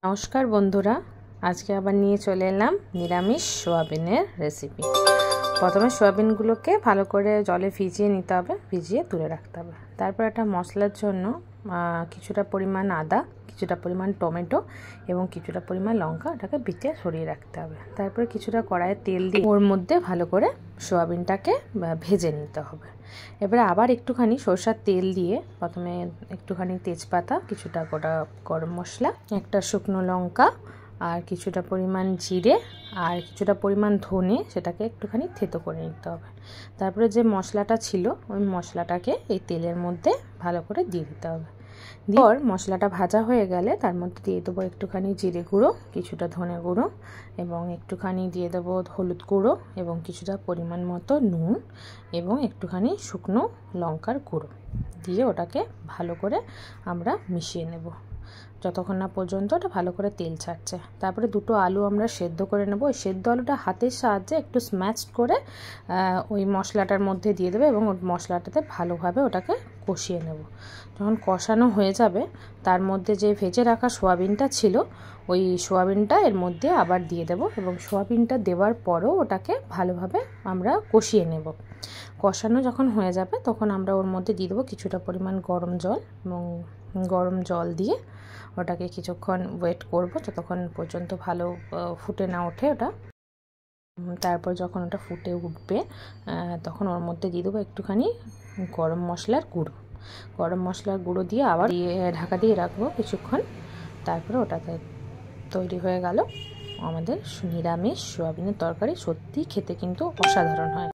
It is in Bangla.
নমস্কার বন্ধুরা, আজকে আবার নিয়ে চলে এলাম নিরামিষ সোয়াবিনের রেসিপি। প্রথমে সোয়াবিনগুলোকে ভালো করে জলে ভিজিয়ে নিতে হবে, ভিজিয়ে তুলে রাখতে হবে। তারপর একটা মশলার জন্য কিছুটা পরিমাণ আদা, কিছুটা পরিমাণ টমেটো এবং কিছুটা পরিমাণ লঙ্কা ওটাকে বেটে সরিয়ে রাখতে হবে। তারপরে কিছুটা কড়াইয়ে তেল দিয়ে ওর মধ্যে ভালো করে সোয়াবিনটাকে ভেজে নিতে হবে। এবারে আবার একটুখানি সরষের তেল দিয়ে প্রথমে একটুখানি তেজপাতা, কিছুটা গোটা গরম মশলা, একটা শুকনো লঙ্কা আর কিছুটা পরিমাণ জিরে আর কিছুটা পরিমাণ ধনে সেটাকে একটুখানি থেতো করে নিতে হবে। তারপরে যে মশলাটা ছিল ওই মশলাটাকে এই তেলের মধ্যে ভালো করে দিয়ে দিতে হবে। দিয়ে মশলাটা ভাজা হয়ে গেলে তার মধ্যে দিয়ে দেবো একটুখানি জিরে গুঁড়ো, কিছুটা ধনে গুঁড়ো এবং একটুখানি দিয়ে দেবো হলুদ গুঁড়ো এবং কিছুটা পরিমাণ মতো নুন এবং একটুখানি শুকনো লঙ্কার গুঁড়ো দিয়ে ওটাকে ভালো করে আমরা মিশিয়ে নেব যতক্ষণ না পর্যন্ত ওটা ভালো করে তেল ছাড়ছে। তারপরে দুটো আলু আমরা সেদ্ধ করে নেব। ওই সেদ্ধ আলুটা হাতের সাহায্যে একটু স্ম্যাশ করে ওই মশলাটার মধ্যে দিয়ে দেবে এবং ওই মশলাটাতে ভালোভাবে ওটাকে কষিয়ে নেব। যখন কষানো হয়ে যাবে তার মধ্যে যে ভেজে রাখা সোয়াবিনটা ছিল ওই সোয়াবিনটা এর মধ্যে আবার দিয়ে দেব এবং সোয়াবিনটা দেওয়ার পরও ওটাকে ভালোভাবে আমরা কষিয়ে নেব। কষানো যখন হয়ে যাবে তখন আমরা ওর মধ্যে দিয়ে দেবো কিছুটা পরিমাণ গরম জল এবং গরম জল দিয়ে ওটাকে কিছুক্ষণ ওয়েট করব যতক্ষণ পর্যন্ত ভালো ফুটে না ওঠে ওটা। তারপর যখন ওটা ফুটে উঠবে তখন ওর মধ্যে দিয়ে দেবো একটুখানি গরম মশলার গুঁড়ো দিয়ে আবার ঢাকা দিয়ে রাখবো কিছুক্ষণ। তারপরে ওটাতে তৈরি হয়ে গেল আমাদের নিরামিষ সোয়াবিনের তরকারি। সত্যি খেতে কিন্তু অসাধারণ হয়।